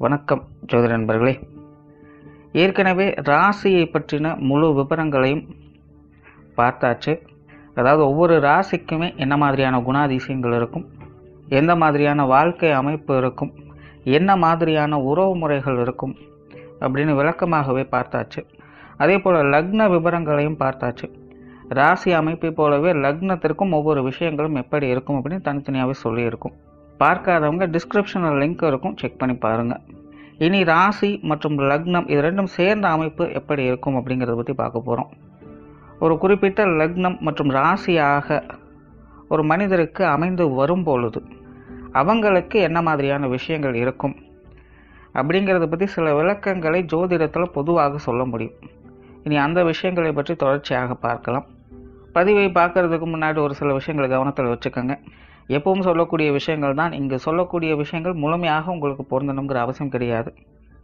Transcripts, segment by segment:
வணக்கம் ஜோதிட நண்பர்களே. ஏற்கனவே ராசியை பற்றின முழு விவரங்களையும் பார்த்தாச்சு. அதாவது ஒவ்வொரு ராசிக்குமே என்ன மாதிரியான குணாதிசயங்கள் இருக்கும், எந்த மாதிரியான வாழ்க்கை அமைப்பு இருக்கும், என்ன மாதிரியான உறவு முறைகள் இருக்கும் அப்படின்னு விளக்கமாகவே பார்த்தாச்சு. அதே போல் லக்ன விவரங்களையும் பார்த்தாச்சு. ராசி அமைப்பை போலவே லக்னத்திற்கும் ஒவ்வொரு விஷயங்களும் எப்படி இருக்கும் அப்படின்னு தனித்தனியாகவே சொல்லியிருக்கும். பார்க்காதவங்க டிஸ்கிரிப்ஷனில் லிங்க் இருக்கும், செக் பண்ணி பாருங்கள். இனி ராசி மற்றும் லக்னம் இது ரெண்டும் சேர்ந்த அமைப்பு எப்படி இருக்கும் அப்படிங்கிறத பற்றி பார்க்க போகிறோம். ஒரு குறிப்பிட்ட லக்னம் மற்றும் ராசியாக ஒரு மனிதருக்கு அமைந்து வரும் பொழுது அவங்களுக்கு என்ன மாதிரியான விஷயங்கள் இருக்கும் அப்படிங்கிறத பற்றி சில விளக்கங்களை ஜோதிடத்தில் பொதுவாக சொல்ல முடியும். இனி அந்த விஷயங்களை பற்றி தொடர்ச்சியாக பார்க்கலாம். பதிவை பார்க்கறதுக்கு முன்னாடி ஒரு சில விஷயங்களை கவனத்தில் வச்சுக்கோங்க. எப்பவும் சொல்லக்கூடிய விஷயங்கள் தான். இங்கு சொல்லக்கூடிய விஷயங்கள் முழுமையாக உங்களுக்கு பொருந்தணுங்கிற அவசியம் கிடையாது.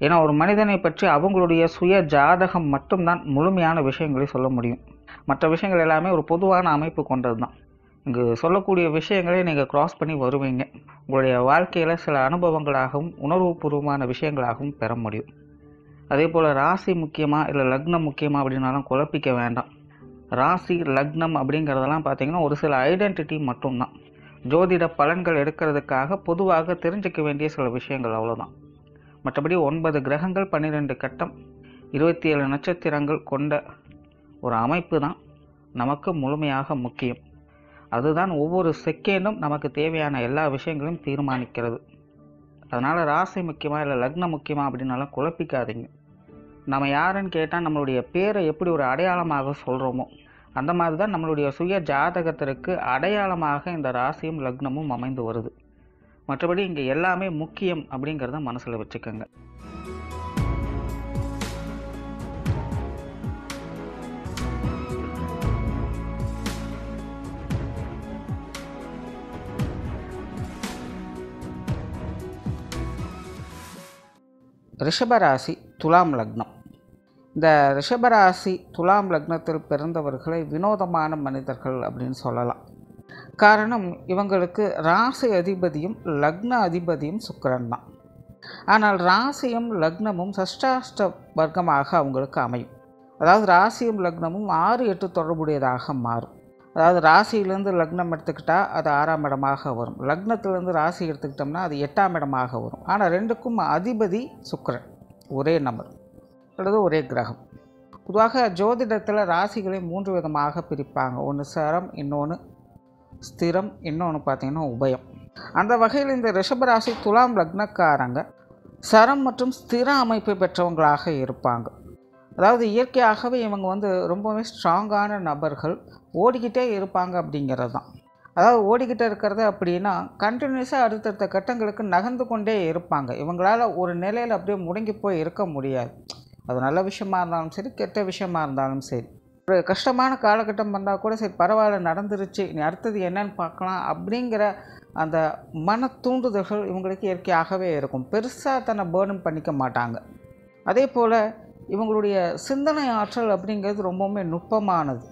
ஏன்னா ஒரு மனிதனை பற்றி அவங்களுடைய சுய ஜாதகம் மட்டும்தான் முழுமையான விஷயங்களை சொல்ல முடியும். மற்ற விஷயங்கள் எல்லாமே ஒரு பொதுவான அமைப்பு கொண்டது தான். இங்கு சொல்லக்கூடிய விஷயங்களை நீங்கள் கிராஸ் பண்ணி வருவீங்க. உங்களுடைய வாழ்க்கையில் சில அனுபவங்களாகவும் உணர்வுபூர்வமான விஷயங்களாகவும் பெற முடியும். அதே போல் ராசி முக்கியமாக இல்லை லக்னம் முக்கியமாக அப்படின்னாலும் குழப்பிக்க வேண்டாம். ராசி லக்னம் அப்படிங்கிறதெல்லாம் பார்த்திங்கன்னா ஒரு சில ஐடென்டிட்டி மட்டும்தான். ஜோதிட பலன்கள் எடுக்கிறதுக்காக பொதுவாக தெரிஞ்சிக்க வேண்டிய சில விஷயங்கள் அவ்வளோதான். மற்றபடி 9 கிரகங்கள் 12 கட்டம் 27 நட்சத்திரங்கள் கொண்ட ஒரு அமைப்பு தான் நமக்கு முழுமையாக முக்கியம். அதுதான் ஒவ்வொரு செகண்டும் நமக்கு தேவையான எல்லா விஷயங்களையும் தீர்மானிக்கிறது. அதனால் ராசி முக்கியமாக இல்லை லக்னம் முக்கியமாக அப்படின்னாலும் குழப்பிக்காதீங்க. நம்ம யாருன்னு கேட்டால் நம்மளுடைய பேரை எப்படி ஒரு அடையாளமாக சொல்கிறோமோ அந்த மாதிரி தான் நம்மளுடைய சுய ஜாதகத்திற்கு அடையாளமாக இந்த ராசியும் லக்னமும் அமைந்து வருது. மற்றபடி இங்கே எல்லாமே முக்கியம் அப்படிங்கிறத மனசில் வச்சுக்கோங்க. ரிஷபராசி துலாம் லக்னம். இந்த ரிஷபராசி துலாம் லக்னத்தில் பிறந்தவர்களை வினோதமான மனிதர்கள் அப்படின்னு சொல்லலாம். காரணம், இவங்களுக்கு ராசி அதிபதியும் லக்ன அதிபதியும் சுக்கிரன் தான். ஆனால் ராசியும் லக்னமும் சஷ்டாஷ்ட வர்க்கமாக அவங்களுக்கு அமையும். அதாவது ராசியும் லக்னமும் 6-8 தொடர்புடையதாக மாறும். அதாவது ராசியிலேருந்து லக்னம் எடுத்துக்கிட்டால் அது 6ஆம் இடமாக வரும், லக்னத்திலேருந்து ராசி எடுத்துக்கிட்டோம்னா அது 8ஆம் இடமாக வரும். ஆனால் ரெண்டுக்கும் அதிபதி சுக்கிரன், ஒரே நம்பர் அல்லது ஒரே கிரகம். பொதுவாக ஜோதிடத்தில் ராசிகளை 3 விதமாக பிரிப்பாங்க. ஒன்று சரம், இன்னொன்று ஸ்திரம், இன்னொன்று பார்த்திங்கன்னா உபயம். அந்த வகையில் இந்த ரிஷபராசி துலாம் லக்னக்காரங்க சரம் மற்றும் ஸ்திர அமைப்பை பெற்றவங்களாக இருப்பாங்க. அதாவது இயற்கையாகவே இவங்க ரொம்பவே ஸ்ட்ராங்கான நபர்கள், ஓடிக்கிட்டே இருப்பாங்க அப்படிங்கிறது தான். அதாவது ஓடிக்கிட்டே இருக்கிறது அப்படின்னா கண்டினியூஸாக அடுத்தடுத்த கட்டங்களுக்கு நகர்ந்து கொண்டே இருப்பாங்க. இவங்களால் ஒரு நிலையில் அப்படியே முடங்கி போய் இருக்க முடியாது. அது நல்ல விஷயமா இருந்தாலும் சரி, கெட்ட விஷயமா இருந்தாலும் சரி. ஒரு கஷ்டமான காலகட்டம் வந்தால் கூட சரி பரவாயில்ல, நடந்துருச்சு, இனி அடுத்தது என்னன்னு பார்க்கலாம் அப்படிங்கிற அந்த மன தூண்டுதல்கள் இவங்களுக்கு இயற்கையாகவே இருக்கும். பெருசாக தன்னை பேர்டன் பண்ணிக்க மாட்டாங்க. அதே போல் இவங்களுடைய சிந்தனை ஆற்றல் அப்படிங்கிறது ரொம்பவுமே நுட்பமானது,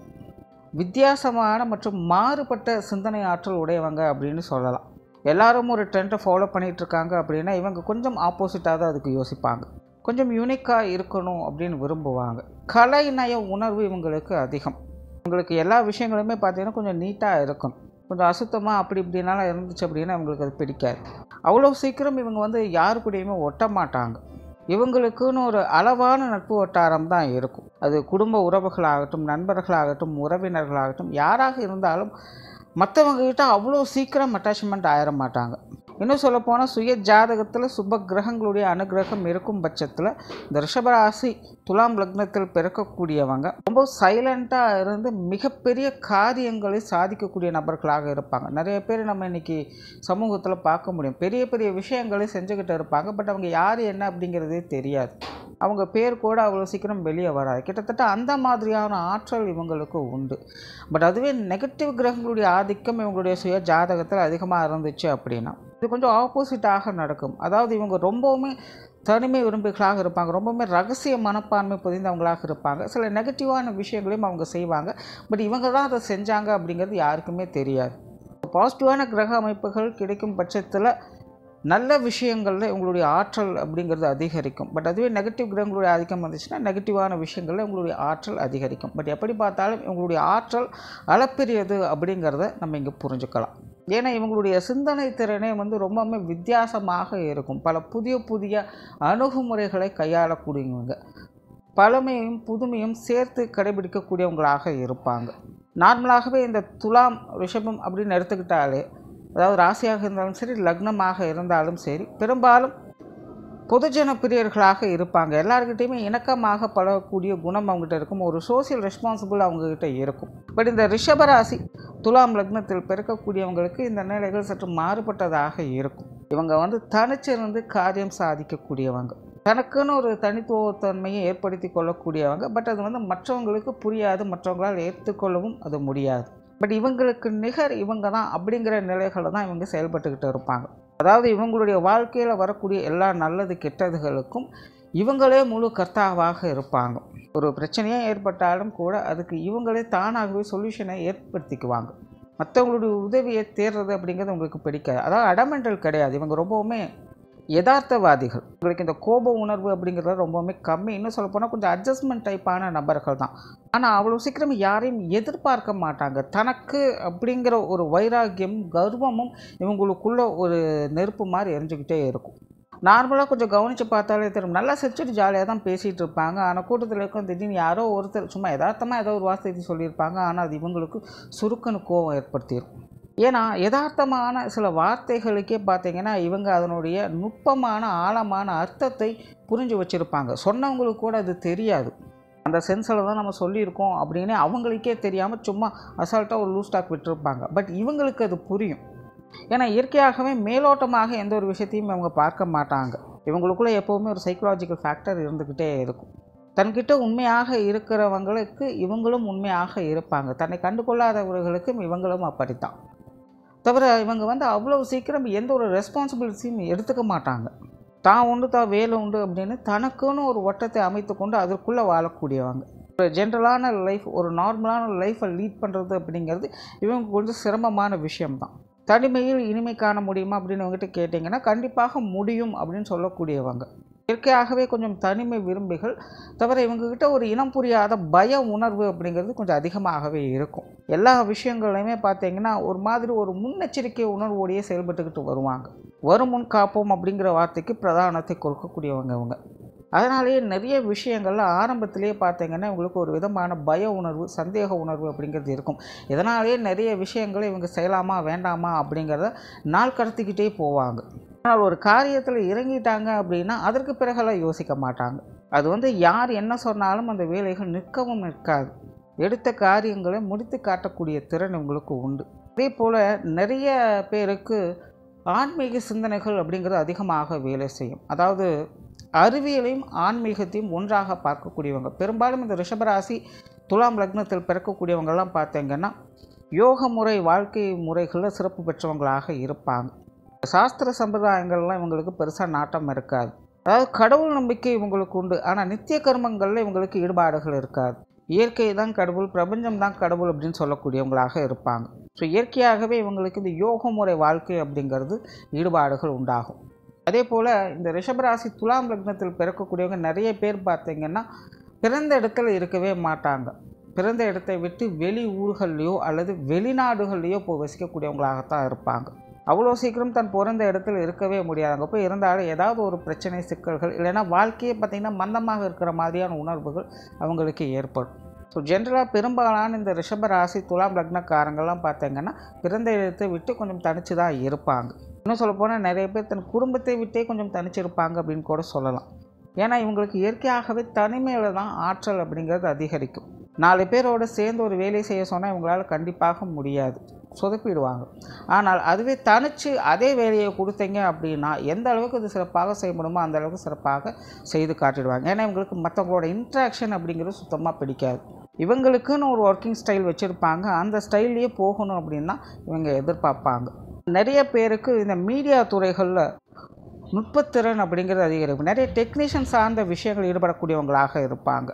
வித்தியாசமான மற்றும் மாறுபட்ட சிந்தனை ஆற்றல் உடையவங்க அப்படின்னு சொல்லலாம். எல்லாரும் ஒரு ட்ரெண்டை ஃபாலோ பண்ணிகிட்ருக்காங்க அப்படின்னா இவங்க கொஞ்சம் ஆப்போசிட்டாக தான் அதுக்கு யோசிப்பாங்க. கொஞ்சம் யூனிக்காக இருக்கணும் அப்படின்னு விரும்புவாங்க. கலைநய உணர்வு இவங்களுக்கு அதிகம். இவங்களுக்கு எல்லா விஷயங்களுமே பார்த்திங்கன்னா கொஞ்சம் நீட்டாக இருக்கணும். கொஞ்சம் அசுத்தமாக அப்படி இப்படினாலும் இருந்துச்சு அப்படின்னா இவங்களுக்கு அது பிடிக்காது. அவ்வளோ சீக்கிரம் இவங்க யாரு கூடயுமே ஒட்ட மாட்டாங்க. இவங்களுக்குன்னு ஒரு அளவான நட்பு வட்டாரம் தான் இருக்கும். அது குடும்ப உறவுகளாகட்டும், நண்பர்களாகட்டும், உறவினர்களாகட்டும், யாராக இருந்தாலும் மற்றவங்ககிட்ட அவ்வளோ சீக்கிரம் அட்டாச்மெண்ட் ஆயிட மாட்டாங்க. இன்னும் சொல்லப்போனால் சுய ஜாதகத்தில் சுப கிரகங்களுடைய அனுகிரகம் இருக்கும் பட்சத்தில் இந்த ரிஷபராசி துலாம் லக்னத்தில் பிறக்கக்கூடியவங்க ரொம்ப சைலண்ட்டாக இருந்து மிகப்பெரிய காரியங்களை சாதிக்கக்கூடிய நபர்களாக இருப்பாங்க. நிறைய பேர் நம்ம இன்றைக்கி சமூகத்தில் பார்க்க முடியும். பெரிய பெரிய விஷயங்களை செஞ்சுக்கிட்டு இருப்பாங்க. பட் அவங்க யார் என்ன அப்படிங்கிறதே தெரியாது. அவங்க பேர் கூட அவ்வளோ சீக்கிரம் வெளியே வராது. கிட்டத்தட்ட அந்த மாதிரியான ஆற்றல் இவங்களுக்கு உண்டு. பட் அதுவே நெகட்டிவ் கிரகங்களுடைய ஆதிக்கம் இவங்களுடைய சுய ஜாதகத்தில் அதிகமாக இருந்துச்சு அப்படின்னா இது கொஞ்சம் ஆப்போசிட்டாக நடக்கும். அதாவது இவங்க ரொம்பவுமே தனிமை விரும்பிகளாக இருப்பாங்க, ரொம்பவுமே ரகசிய மனப்பான்மை பொதிந்தவங்களாக இருப்பாங்க. சில நெகட்டிவான விஷயங்களையும் அவங்க செய்வாங்க. பட் இவங்க தான் அதை செஞ்சாங்க அப்படிங்கிறது யாருக்குமே தெரியாது. பாசிட்டிவான கிரக அமைப்புகள் கிடைக்கும் பட்சத்தில் நல்ல விஷயங்களில் உங்களுடைய ஆற்றல் அப்படிங்கிறது அதிகரிக்கும். பட் அதுவே நெகட்டிவ் கிரகங்களுடைய ஆதிக்கம் வந்துச்சுன்னா நெகட்டிவான விஷயங்களில் உங்களுடைய ஆற்றல் அதிகரிக்கும். பட் எப்படி பார்த்தாலும் இவங்களுடைய ஆற்றல் அளப்பெரியது அப்படிங்கிறத நம்ம இங்கே புரிஞ்சுக்கலாம். ஏன்னா இவங்களுடைய சிந்தனை திறனே ரொம்பவுமே வித்தியாசமாக இருக்கும். பல புதிய புதிய அணுகுமுறைகளை கையாளக்கூடியவங்க, பழமையும் புதுமையும் சேர்த்து கடைபிடிக்கக்கூடியவங்களாக இருப்பாங்க. நார்மலாகவே இந்த துலாம் ரிஷபம் அப்படின்னு எடுத்துக்கிட்டாலே, அதாவது ராசியாக இருந்தாலும் சரி லக்னமாக இருந்தாலும் சரி, பெரும்பாலும் பொதுஜன பிரியர்களாக இருப்பாங்க. எல்லாருக்கிட்டையுமே இணக்கமாக பழகக்கூடிய குணம் அவங்ககிட்ட இருக்கும். ஒரு சோசியல் ரெஸ்பான்சிபிள் அவங்கக்கிட்ட இருக்கும். பட் இந்த ரிஷபராசி துலாம் லக்னத்தில் பிறக்கக்கூடியவங்களுக்கு இந்த நிலைகள் சற்று மாறுபட்டதாக இருக்கும். இவங்க தனிச்சிருந்து காரியம் சாதிக்கக்கூடியவங்க, தனக்குன்னு ஒரு தனித்துவத்தன்மையை ஏற்படுத்தி கொள்ளக்கூடியவங்க. பட் அது மற்றவங்களுக்கு புரியாது, மற்றவங்களால் ஏற்றுக்கொள்ளவும் அது முடியாது. பட் இவங்களுக்கு நிகர் இவங்க தான் அப்படிங்கிற நிலைகளை தான் இவங்க செயல்பட்டுக்கிட்டு இருப்பாங்க. அதாவது இவங்களுடைய வாழ்க்கையில் வரக்கூடிய எல்லா நல்லது கெட்டதுகளுக்கும் இவங்களே முழு கர்த்தாவாக இருப்பாங்க. ஒரு பிரச்சனையே ஏற்பட்டாலும் கூட அதுக்கு இவங்களே தானாகவே சொல்யூஷனை ஏற்படுத்திக்குவாங்க. மற்றவங்களுடைய உதவியை தேடுறது அப்படிங்கிறது உங்களுக்கு பிடிக்காது. அதாவது அடமெண்டல் கிடையாது. இவங்க ரொம்பவுமே யதார்த்தவாதிகள். உங்களுக்கு இந்த கோப உணர்வு அப்படிங்கிறது ரொம்பவுமே கம்மி. இன்னும் சொல்லப்போனால் கொஞ்சம் அட்ஜஸ்ட்மெண்ட் டைப்பான நபர்கள் தான். ஆனால் அவ்வளோ சீக்கிரம் யாரையும் எதிர்பார்க்க மாட்டாங்க. தனக்கு அப்படிங்கிற ஒரு வைராக்கியம் கர்வமும் இவங்களுக்குள்ள ஒரு நெருப்பு மாதிரி எரிஞ்சுக்கிட்டே இருக்கும். நார்மலாக கொஞ்சம் கவனித்து பார்த்தாலே தெரியும், நல்லா சிரிச்சுட்டு ஜாலியாக தான் பேசிகிட்டு இருப்பாங்க. ஆனால் கூட்டத்தில் இருக்கும் திடீர்னு யாரோ ஒருத்தர் சும்மா யதார்த்தமாக ஏதோ ஒரு வார்த்தை சொல்லியிருப்பாங்க. ஆனால் அது இவங்களுக்கு சுருக்கன்னு கோவம் ஏற்படுத்தியிருக்கும். ஏன்னா யதார்த்தமான சில வார்த்தைகளுக்கே பார்த்திங்கன்னா இவங்க அதனுடைய நுட்பமான ஆழமான அர்த்தத்தை புரிஞ்சு வச்சுருப்பாங்க. சொன்னவங்களுக்கு கூட அது தெரியாது. அந்த சென்ஸில் தான் நம்ம சொல்லியிருக்கோம் அப்படின்னு அவங்களுக்கே தெரியாமல் சும்மா அசால்ட்டாக ஒரு லூஸ் டாக் விட்டுருப்பாங்க. பட் இவங்களுக்கு அது புரியும். ஏன்னா இயற்கையாகவே மேலோட்டமாக எந்த ஒரு விஷயத்தையும் இவங்க பார்க்க மாட்டாங்க. இவங்களுக்குள்ளே எப்போவுமே ஒரு சைக்கலாஜிக்கல் ஃபேக்டர் இருந்துக்கிட்டே இருக்கும். தன்கிட்ட உண்மையாக இருக்கிறவங்களுக்கு இவங்களும் உண்மையாக இருப்பாங்க. தன்னை கண்டு கொள்ளாதவர்களுக்கும் இவங்களும் அப்படித்தான். தவிர இவங்க அவ்வளோ சீக்கிரம் எந்த ஒரு ரெஸ்பான்சிபிலிட்டியும் எடுத்துக்க மாட்டாங்க. தான் உண்டு தான் வேலை உண்டு அப்படின்னு தனக்குன்னு ஒரு வட்டத்தை அமைத்து கொண்டு அதற்குள்ளே வாழக்கூடியவங்க. ஒரு ஜென்ரலான லைஃப், ஒரு நார்மலான லைஃப்பை லீட் பண்ணுறது அப்படிங்கிறது இவங்க கொஞ்சம் சிரமமான விஷயம்தான். தனிமையில் இனிமை காண முடியுமா அப்படின்னு இவங்ககிட்ட கேட்டிங்கன்னா கண்டிப்பாக முடியும் அப்படின்னு சொல்லக்கூடியவங்க. இயற்கையாகவே கொஞ்சம் தனிமை விரும்பிகள். தவிர இவங்ககிட்ட ஒரு இனம் புரியாத பய உணர்வு அப்படிங்கிறது கொஞ்சம் அதிகமாகவே இருக்கும். எல்லா விஷயங்களையுமே பார்த்திங்கன்னா ஒரு மாதிரி ஒரு முன்னெச்சரிக்கை உணர்வோடையே செயல்பட்டுக்கிட்டு வருவாங்க. வரும் முன் காப்போம் அப்படிங்கிற வார்த்தைக்கு பிரதானத்தை கொடுக்கக்கூடியவங்க இவங்க. அதனாலேயே நிறைய விஷயங்கள்ல ஆரம்பத்திலேயே பார்த்திங்கன்னா இவங்களுக்கு ஒரு விதமான பய உணர்வு, சந்தேக உணர்வு அப்படிங்கிறது இருக்கும். இதனாலேயே நிறைய விஷயங்களை இவங்க செய்யலாமா வேண்டாமா அப்படிங்கிறத நாள் கடத்திக்கிட்டே போவாங்க. ஆனால் ஒரு காரியத்தில் இறங்கிட்டாங்க அப்படின்னா அதற்கு பிறகெல்லாம் யோசிக்க மாட்டாங்க. அது யார் என்ன சொன்னாலும் அந்த வேலைகள் நிற்கவும் நிற்காது. எடுத்த காரியங்களை முடித்து காட்டக்கூடிய திறன் இவங்களுக்கு உண்டு. அதே போல் நிறைய பேருக்கு ஆன்மீக சிந்தனைகள் அப்படிங்கிறது அதிகமாக வேலை செய்யும். அதாவது அறிவியலையும் ஆன்மீகத்தையும் ஒன்றாக பார்க்கக்கூடியவங்க. பெரும்பாலும் இந்த ரிஷபராசி துலாம் லக்னத்தில் பிறக்கக்கூடியவங்கெல்லாம் பார்த்திங்கன்னா யோக முறை, வாழ்க்கை முறைகளில் சிறப்பு பெற்றவங்களாக இருப்பாங்க. சாஸ்திர சம்பிரதாயங்கள்லாம் இவங்களுக்கு பெருசாக நாட்டம் இருக்காது. அதாவது கடவுள் நம்பிக்கை இவங்களுக்கு உண்டு. ஆனால் நித்திய கர்மங்களில் இவங்களுக்கு ஈடுபாடுகள் இருக்காது. இயற்கை தான் கடவுள், பிரபஞ்சம் தான் கடவுள் அப்படின்னு சொல்லக்கூடியவங்களாக இருப்பாங்க. ஸோ இயற்கையாகவே இவங்களுக்கு இந்த யோக முறை வாழ்க்கை அப்படிங்கிறது ஈடுபாடுகள் உண்டாகும். அதே போல் இந்த ரிஷபராசி துலாம் லக்னத்தில் பிறக்கக்கூடியவங்க நிறைய பேர் பார்த்திங்கன்னா பிறந்த இடத்துல இருக்கவே மாட்டாங்க. பிறந்த இடத்தை விட்டு வெளி ஊர்கள்லையோ அல்லது வெளிநாடுகள்லையோ போய் வசிக்கக்கூடியவங்களாகத்தான் இருப்பாங்க. அவ்வளோ சீக்கிரம் தன் பிறந்த இடத்துல இருக்கவே முடியாது. அங்கே போய் இருந்தாலும் ஏதாவது ஒரு பிரச்சனை, சிக்கல்கள், இல்லைன்னா வாழ்க்கையே பார்த்திங்கன்னா மந்தமாக இருக்கிற மாதிரியான உணர்வுகள் அவங்களுக்கு ஏற்படும். ஸோ ஜென்ரலாக பெரும்பாலான இந்த ரிஷபராசி துலாம் லக்னக்காரங்கள்லாம் பார்த்திங்கன்னா பிறந்த இடத்தை விட்டு கொஞ்சம் தனித்து தான் இருப்பாங்க. இன்னும் சொல்லப்போனால் நிறைய பேர் தன் குடும்பத்தை விட்டே கொஞ்சம் தனிச்சிருப்பாங்க அப்படின்னு கூட சொல்லலாம். ஏன்னா இவங்களுக்கு இயற்கையாகவே தனிமையில் தான் ஆற்றல் அப்படிங்கிறது அதிகரிக்கும். 4 பேரோடு சேர்ந்து ஒரு வேலை செய்ய சொன்னால் இவங்களால் கண்டிப்பாக முடியாது, சொதப்பிடுவாங்க. ஆனால் அதுவே தனித்து அதே வேலையை கொடுத்தீங்க அப்படின்னா எந்த அளவுக்கு அது சிறப்பாக செய்ய முடியுமோ அந்த அளவுக்கு சிறப்பாக செய்து காட்டிடுவாங்க. ஏன்னா இவங்களுக்கு மற்றவங்களோட இன்ட்ராக்ஷன் அப்படிங்கிறது சுத்தமாக பிடிக்காது. இவங்களுக்குன்னு ஒரு ஒர்க்கிங் ஸ்டைல் வச்சுருப்பாங்க. அந்த ஸ்டைல்லையே போகணும் அப்படின்னா இவங்க எதிர்பார்ப்பாங்க. நிறைய பேருக்கு இந்த மீடியா துறைகளில் நுட்பத்திறன் அப்படிங்கிறது அதிகரிக்கும். நிறைய டெக்னீஷியன் சார்ந்த விஷயங்கள் ஈடுபடக்கூடியவங்களாக இருப்பாங்க.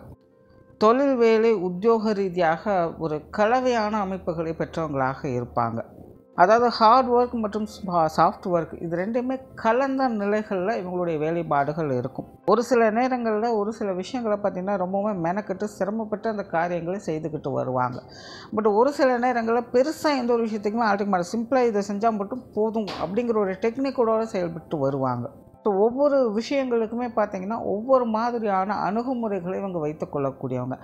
தொழில், வேலை, உத்தியோக ரீதியாக ஒரு கலவையான அமைப்புகளை பெற்றவங்களாக இருப்பாங்க. அதாவது ஹார்ட் ஒர்க் மற்றும் சாஃப்ட் ஒர்க் இது ரெண்டுமே கலந்த நிலைகளில் இவங்களுடைய வேலைப்பாடுகள் இருக்கும். ஒரு சில நேரங்களில் ஒரு சில விஷயங்களை பார்த்திங்கன்னா ரொம்பவுமே மெனக்கெட்டு சிரமப்பட்டு அந்த காரியங்களை செய்துக்கிட்டு வருவாங்க. பட் ஒரு சில நேரங்களில் பெருசாக எந்த ஒரு விஷயத்துக்குமே ஆட்டிக்க மாட்டாங்க. சிம்பிளாக இதை செஞ்சால் மட்டும் போதும் அப்படிங்கிற ஒரு டெக்னிக்கோடு செயல்பட்டு வருவாங்க. ஸோ ஒவ்வொரு விஷயங்களுக்குமே பார்த்திங்கன்னா ஒவ்வொரு மாதிரியான அணுகுமுறைகளை இவங்க வைத்து கொள்ளக்கூடியவங்க.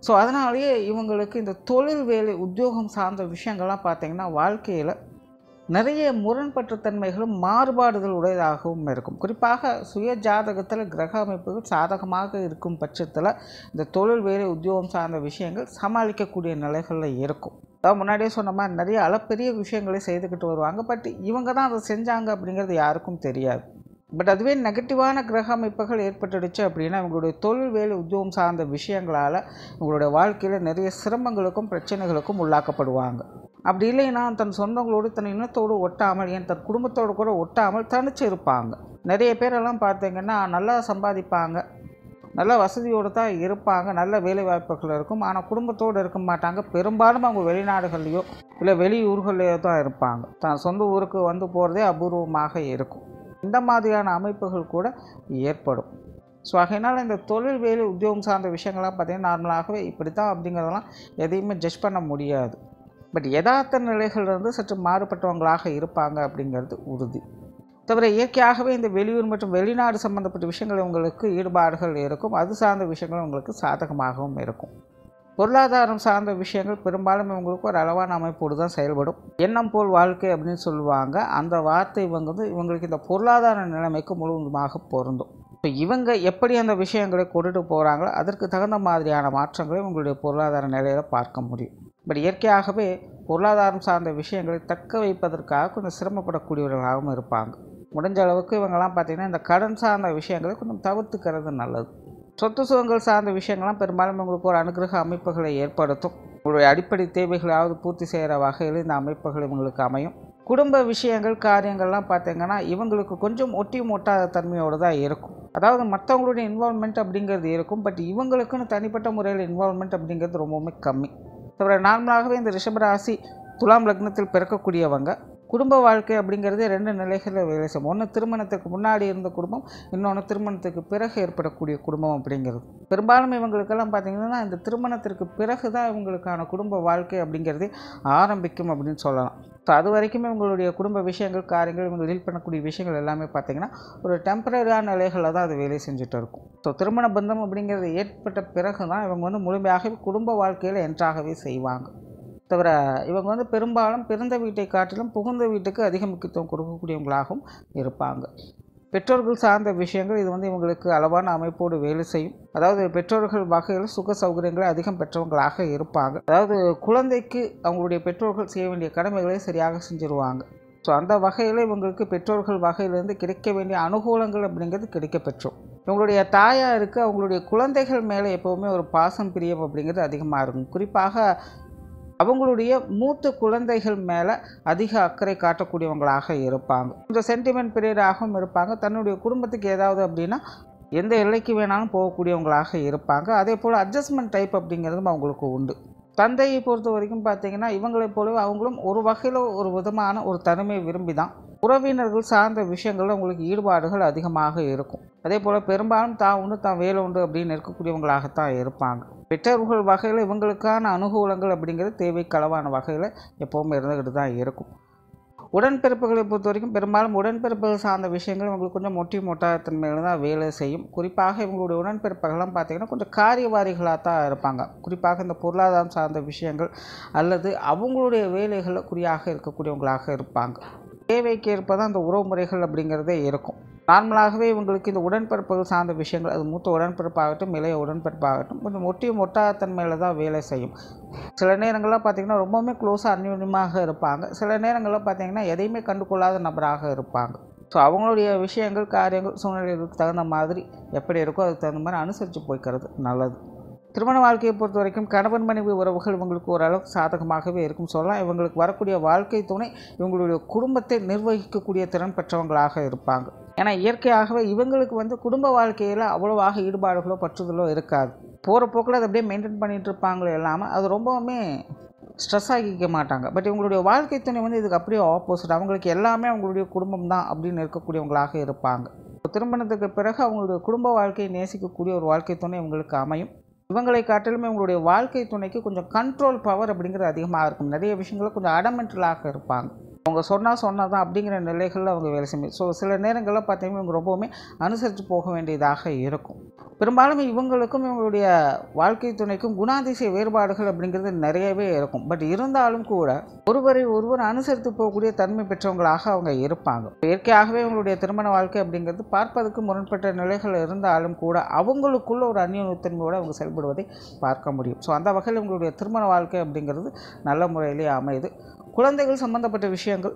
ஸோ அதனாலேயே இவங்களுக்கு இந்த தொழில் வேலை உத்தியோகம் சார்ந்த விஷயங்கள்லாம் பார்த்திங்கன்னா வாழ்க்கையில் நிறைய முரண்பட்ட தன்மைகளும் மாறுபாடுகள் உடையதாகவும் இருக்கும். குறிப்பாக சுய ஜாதகத்தில் கிரக அமைப்புகள் சாதகமாக இருக்கும் பட்சத்தில் இந்த தொழில் வேலை உத்தியோகம் சார்ந்த விஷயங்கள் சமாளிக்கக்கூடிய நிலைகளில் இருக்கும். அதாவது முன்னாடியே சொன்ன மாதிரி நிறைய அளப்பெரிய விஷயங்களை செய்துக்கிட்டு வருவாங்க. பட் இவங்க தான் அதை செஞ்சாங்க அப்படிங்கிறது யாருக்கும் தெரியாது. பட் அதுவே நெகட்டிவான கிரக அமைப்புகள் ஏற்பட்டுடுச்சு அப்படின்னா இவங்களுடைய தொழில் வேலை உத்தியோகம் சார்ந்த விஷயங்களால் இவங்களுடைய வாழ்க்கையில் நிறைய சிரமங்களுக்கும் பிரச்சனைகளுக்கும் உள்ளாக்கப்படுவாங்க. அப்படி இல்லைன்னா தன் சொந்தங்களோடு தன் இனத்தோடு ஒட்டாமல் ஏன் தன் குடும்பத்தோடு கூட ஒட்டாமல் தனிச்சு இருப்பாங்க. நிறைய பேரெல்லாம் பார்த்திங்கன்னா நல்லா சம்பாதிப்பாங்க, நல்ல வசதியோடு தான் இருப்பாங்க, நல்ல வேலை வாய்ப்புகள் இருக்கும். ஆனால் குடும்பத்தோடு இருக்க மாட்டாங்க. பெரும்பாலும் அவங்க வெளிநாடுகள்லையோ இல்லை வெளியூர்களையோ தான் இருப்பாங்க. தான் சொந்த ஊருக்கு வந்து போகிறதே அபூர்வமாக இருக்கும். இந்த மாதிரியான அமைப்புகள் கூட ஏற்படும். ஸோ அதனால் இந்த தொழில் வேலை உத்தியோகம் சார்ந்த விஷயங்கள்லாம் பார்த்திங்கன்னா நார்மலாகவே இப்படி தான் அப்படிங்கிறதெல்லாம் எதையுமே ஜட்ஜ் பண்ண முடியாது. பட் யதார்த்த நிலைகளிலிருந்து சற்று மாறுபட்டவங்களாக இருப்பாங்க அப்படிங்கிறது உறுதி. தவிர இயற்கையாகவே இந்த வெளியூர் மற்றும் வெளிநாடு சம்மந்தப்பட்ட விஷயங்கள் உங்களுக்கு ஈடுபாடுகள் இருக்கும். அது சார்ந்த விஷயங்கள் உங்களுக்கு சாதகமாகவும் இருக்கும். பொருளாதாரம் சார்ந்த விஷயங்கள் பெரும்பாலும் இவங்களுக்கு ஒரு அளவான அமைப்போடு தான் செயல்படும். எண்ணம் போல் வாழ்க்கை அப்படின்னு சொல்லுவாங்க. அந்த வார்த்தை இவங்களுக்கு இந்த பொருளாதார நிலைமைக்கு முழுவதுமாக பொருந்தும். இப்போ இவங்க எப்படி அந்த விஷயங்களை கொண்டுட்டு போகிறாங்களோ அதற்கு தகுந்த மாதிரியான மாற்றங்களை உங்களுடைய பொருளாதார நிலையில் பார்க்க முடியும். பட் இயற்கையாகவே பொருளாதாரம் சார்ந்த விஷயங்களை தக்க வைப்பதற்காக கொஞ்சம் சிரமப்படக்கூடியவர்களாகவும் இருப்பாங்க. முடிஞ்ச அளவுக்கு இவங்கெல்லாம் பார்த்திங்கன்னா இந்த கடன் சார்ந்த விஷயங்களை கொஞ்சம் தவிர்த்துக்கிறது நல்லது. சொத்து சுகங்கள் சார்ந்த விஷயங்கள்லாம் பெரும்பாலும் உங்களுக்கு ஒரு அனுகிரக அமைப்புகளை ஏற்படுத்தும். உங்களுடைய அடிப்படை தேவைகளாவது பூர்த்தி செய்கிற வகையில் இந்த அமைப்புகள் இவங்களுக்கு அமையும். குடும்ப விஷயங்கள் காரியங்கள்லாம் பார்த்திங்கன்னா இவங்களுக்கு கொஞ்சம் ஒட்டாத தன்மையோடு தான் இருக்கும். அதாவது மற்றவங்களுடைய இன்வால்மெண்ட் அப்படிங்கிறது இருக்கும். பட் இவங்களுக்குன்னு தனிப்பட்ட முறையில் இன்வால்மெண்ட் அப்படிங்கிறது ரொம்பவுமே கம்மி. தவிர நார்மலாகவே இந்த ரிஷபராசி துலாம் லக்னத்தில் பிறக்கக்கூடியவங்க குடும்ப வாழ்க்கை அப்படிங்கிறது 2 நிலைகளில் வேலை செய்யும். ஒன்று திருமணத்துக்கு முன்னாடி இருந்த குடும்பம், இன்னொன்று திருமணத்துக்கு பிறகு ஏற்படக்கூடிய குடும்பம் அப்படிங்கிறது. பெரும்பாலும் இவங்களுக்கெல்லாம் பார்த்திங்கன்னா இந்த திருமணத்திற்கு பிறகு தான் இவங்களுக்கான குடும்ப வாழ்க்கை அப்படிங்கிறது ஆரம்பிக்கும் அப்படின்னு சொல்லலாம். ஸோ அது வரைக்குமே இவங்களுடைய குடும்ப விஷயங்கள் காரியங்கள் இவங்க டீல் பண்ணக்கூடிய விஷயங்கள் எல்லாமே பார்த்திங்கன்னா ஒரு டெம்பரரியான நிலைகளில் தான் அது வேலை செஞ்சுட்டு இருக்கும். ஸோ திருமண பந்தம் அப்படிங்கிறது ஏற்பட்ட பிறகு தான் இவங்க முழுமையாகவே குடும்ப வாழ்க்கையில் என்ட்ராகவே செய்வாங்க. தவிர இவங்க பெரும்பாலும் பிறந்த வீட்டை காட்டிலும் புகுந்த வீட்டுக்கு அதிக முக்கியத்துவம் கொடுக்கக்கூடியவங்களாகவும் இருப்பாங்க. பெற்றோர்கள் சார்ந்த விஷயங்கள் இது இவங்களுக்கு அளவான அமைப்போடு வேலை செய்யும். அதாவது பெற்றோர்கள் வகையில் சுக சௌகரியங்களை அதிகம் பெற்றவங்களாக இருப்பாங்க. அதாவது குழந்தைக்கு அவங்களுடைய பெற்றோர்கள் செய்ய வேண்டிய கடமைகளை சரியாக செஞ்சுருவாங்க. ஸோ அந்த வகையில் இவங்களுக்கு பெற்றோர்கள் வகையிலேருந்து கிடைக்க வேண்டிய அனுகூலங்கள் அப்படிங்கிறது கிடைக்க பெற்றோம். இவங்களுடைய தாயாருக்கு அவங்களுடைய குழந்தைகள் மேலே எப்போவுமே ஒரு பாசம் பிரியம் அப்படிங்கிறது அதிகமாக இருக்கும். குறிப்பாக அவங்களுடைய மூத்த குழந்தைகள் மேலே அதிக அக்கறை காட்டக்கூடியவங்களாக இருப்பாங்க. கொஞ்சம் சென்டிமெண்ட் பீரியடாகவும் இருப்பாங்க. தன்னுடைய குடும்பத்துக்கு ஏதாவது அப்படின்னா எந்த எல்லைக்கு வேணாலும் போகக்கூடியவங்களாக இருப்பாங்க. அதே போல் அட்ஜஸ்ட்மெண்ட் டைப் அப்படிங்கிறதும் அவங்களுக்கு உண்டு. தந்தையை பொறுத்த வரைக்கும் பார்த்திங்கன்னா இவங்களைப் போலவே அவங்களும் ஒரு வகையில் ஒரு விதமான ஒரு தனிமை விரும்பி தான் உறவினர்கள் சார்ந்த விஷயங்களில் உங்களுக்கு ஈடுபாடுகள் அதிகமாக இருக்கும். அதே போல் பெரும்பாலும் தான் வேலை உண்டு அப்படின்னு இருக்கக்கூடியவங்களாகத்தான் இருப்பாங்க. பெற்றோர்கள் வகையில் இவங்களுக்கான அனுகூலங்கள் அப்படிங்கிறது தேவைக்களவான வகையில் எப்போவுமே இருந்துக்கிட்டு தான் இருக்கும். உடன்பிறப்புகளை பொறுத்த வரைக்கும் பெரும்பாலும் உடன்பிறப்புகள் சார்ந்த விஷயங்கள் இவங்களுக்கு கொஞ்சம் மொட்டாதன்மையில் தான் வேலை செய்யும். குறிப்பாக இவங்களுடைய உடன்பிறப்புகள்லாம் பார்த்திங்கன்னா கொஞ்சம் காரியவாரிகளாக தான் இருப்பாங்க. குறிப்பாக இந்த பொருளாதாரம் சார்ந்த விஷயங்கள் அல்லது அவங்களுடைய வேலைகளில் குறியாக இருக்கக்கூடியவங்களாக இருப்பாங்க. தேவைக்கு ஏற்ப தான் அந்த உறவு முறைகள் அப்படிங்கிறதே இருக்கும். நார்மலாகவே இவங்களுக்கு இந்த உடன்பிறப்புகள் சார்ந்த விஷயங்கள் அது மூத்த உடன்பிறப்பாகட்டும் இளைய உடன்பிறப்பாகட்டும் கொஞ்சம் ஒட்டாதன்மையில் தான் வேலை செய்யும். சில நேரங்களில் பார்த்திங்கன்னா ரொம்பவுமே க்ளோஸாக அந்யோன்யமாக இருப்பாங்க. சில நேரங்களில் பார்த்திங்கன்னா எதையுமே கண்டுகொள்ளாத நபராக இருப்பாங்க. ஸோ அவங்களுடைய விஷயங்கள் காரியங்கள் சூழ்நிலைகளுக்கு தகுந்த மாதிரி எப்படி இருக்கோ அதுக்கு தகுந்த மாதிரி அனுசரித்து போய்க்கிறது நல்லது. திருமண வாழ்க்கையை பொறுத்த வரைக்கும் கணவன் மனைவி உறவுகள் இவங்களுக்கு ஓரளவுக்கு சாதகமாகவே இருக்கும் சொல்லலாம். இவங்களுக்கு வரக்கூடிய வாழ்க்கை துணை இவங்களுடைய குடும்பத்தை நிர்வகிக்கக்கூடிய திறன் பெற்றவங்களாக இருப்பாங்க. ஏன்னா இயற்கையாகவே இவங்களுக்கு குடும்ப வாழ்க்கையில் அவ்வளவாக ஈடுபாடுகளோ பற்றுதலோ இருக்காது. போகிற போக்கில் அதை அப்படியே மெயின்டைன் பண்ணிகிட்டு இருப்பாங்களோ இல்லாமல் அது ரொம்பவுமே ஸ்ட்ரெஸ் ஆகிக்க மாட்டாங்க. பட் இவங்களுடைய வாழ்க்கை துணை வந்து இதுக்கு அப்படியே ஆப்போசிட். அவங்களுக்கு எல்லாமே அவங்களுடைய குடும்பம் தான் அப்படின்னு இருக்கக்கூடியவங்களாக இருப்பாங்க. திருமணத்துக்கு பிறகு அவங்களுடைய குடும்ப வாழ்க்கையை நேசிக்கக்கூடிய ஒரு வாழ்க்கை துணை இவங்களுக்கு அமையும். இவங்களை காட்டிலுமே இவங்களுடைய வாழ்க்கை துணைக்கு கொஞ்சம் கண்ட்ரோல் பவர் அப்படிங்கிறது அதிகமாக இருக்கும். நிறைய விஷயங்களில் கொஞ்சம் அடமெண்டலாக இருப்பாங்க. அவங்க சொன்னால் தான் அப்படிங்கிற நிலைகளில் அவங்க வேலை செய்யும். ஸோ சில நேரங்களில் பார்த்தீங்கன்னா இவங்க ரொம்பவுமே அனுசரித்து போக வேண்டியதாக இருக்கும். பெரும்பாலும் இவங்களுக்கும் இவங்களுடைய வாழ்க்கை துணைக்கும் குணாதிசய வேறுபாடுகள் அப்படிங்கிறது நிறையவே இருக்கும். பட் இருந்தாலும் கூட ஒருவரை ஒருவர் அனுசரித்து போகக்கூடிய தன்மை பெற்றவங்களாக அவங்க இருப்பாங்க. இயற்கையாகவே இவங்களுடைய திருமண வாழ்க்கை அப்படிங்கிறது பார்ப்பதற்கு முரண்பட்ட நிலைகள் இருந்தாலும் கூட அவங்களுக்குள்ள ஒரு அந்யோன்யத்தன்மையோடு அவங்க செயல்படுவதை பார்க்க முடியும். ஸோ அந்த வகையில் இவங்களுடைய திருமண வாழ்க்கை அப்படிங்கிறது நல்ல முறையிலே அமையுது. குழந்தைகள் சம்பந்தப்பட்ட விஷயங்கள்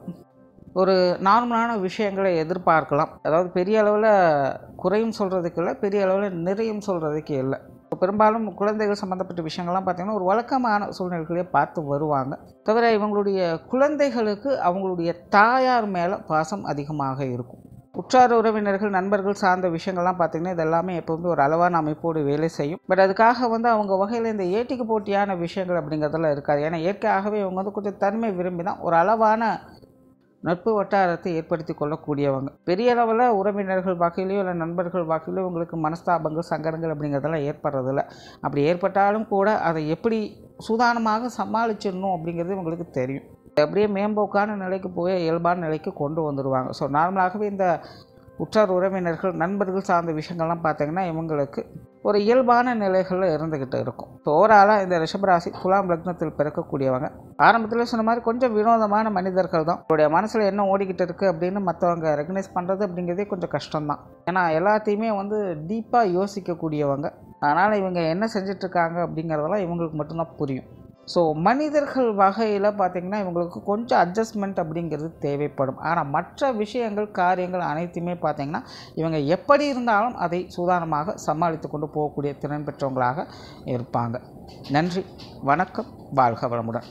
ஒரு நார்மலான விஷயங்களை எதிர்பார்க்கலாம். அதாவது பெரிய அளவில் குறையும் சொல்கிறதுக்கு இல்லை, பெரிய அளவில் நிறையும் சொல்கிறதுக்கு இல்லை. பெரும்பாலும் குழந்தைகள் சம்மந்தப்பட்ட விஷயங்கள்லாம் பார்த்திங்கன்னா ஒரு வழக்கமான சூழ்நிலைகளே பார்த்து வருவாங்க. தவிர இவங்களுடைய குழந்தைகளுக்கு அவங்களுடைய தாயார் மேலே பாசம் அதிகமாக இருக்கும். உற்றார் உறவினர்கள் நண்பர்கள் சார்ந்த விஷயங்கள்லாம் பார்த்திங்கன்னா இதெல்லாமே எப்போவுமே ஒரு அளவான அமைப்போடு வேலை செய்யும். பட் அதுக்காக வந்து அவங்க வகையில் இந்த ஏட்டிக்கு போட்டியான விஷயங்கள் அப்படிங்கிறதெல்லாம் இருக்காது. ஏன்னா இயற்கையாகவே இவங்க வந்து கொஞ்சம் தன்மை விரும்பி தான் ஒரு அளவான நட்பு வட்டாரத்தை ஏற்படுத்தி கொள்ளக்கூடியவங்க. பெரிய அளவில் உறவினர்கள் வகையிலையோ இல்லை நண்பர்கள் வகையிலையோ உங்களுக்கு மனஸ்தாபங்கள் சங்கடங்கள் அப்படிங்கிறதெல்லாம் ஏற்படுறதில்ல. அப்படி ஏற்பட்டாலும் கூட அதை எப்படி சூதானமாக சமாளிச்சிடணும் அப்படிங்கிறது உங்களுக்கு தெரியும். அப்படியே மேம்போக்கான நிலைக்கு போய் இயல்பான நிலைக்கு கொண்டு வந்துடுவாங்க. ஸோ நார்மலாகவே இந்த உற்றார் உறவினர்கள் நண்பர்கள் சார்ந்த விஷயங்கள்லாம் பார்த்திங்கன்னா இவங்களுக்கு ஒரு இயல்பான நிலைகளில் இருந்துக்கிட்டு இருக்கும். ஸோ ஓவராலாக இந்த ரிஷபராசி துலாம் லக்னத்தில் பிறக்கக்கூடியவங்க ஆரம்பத்தில் சொன்ன மாதிரி கொஞ்சம் வினோதமான மனிதர்கள் தான். அவருடைய மனசில் என்ன ஓடிக்கிட்டு இருக்குது அப்படின்னு மற்றவங்க ரெகனைஸ் பண்ணுறது அப்படிங்கிறதே கொஞ்சம் கஷ்டம்தான். ஏன்னா எல்லாத்தையுமே வந்து டீப்பாக யோசிக்கக்கூடியவங்க. அதனால் இவங்க என்ன செஞ்சிட்ருக்காங்க அப்படிங்கிறதெல்லாம் இவங்களுக்கு மட்டும்தான் புரியும். ஸோ மனிதர்கள் வகையில் பார்த்திங்கன்னா இவங்களுக்கு கொஞ்சம் அட்ஜஸ்ட்மெண்ட் அப்படிங்கிறது தேவைப்படும். ஆனால் மற்ற விஷயங்கள் காரியங்கள் அனைத்துமே பார்த்திங்கன்னா இவங்க எப்படி இருந்தாலும் அதை சூதானமாக சமாளித்து கொண்டு போகக்கூடிய திறன் பெற்றவங்களாக இருப்பாங்க. நன்றி, வணக்கம், வாழ்க வளமுடன்.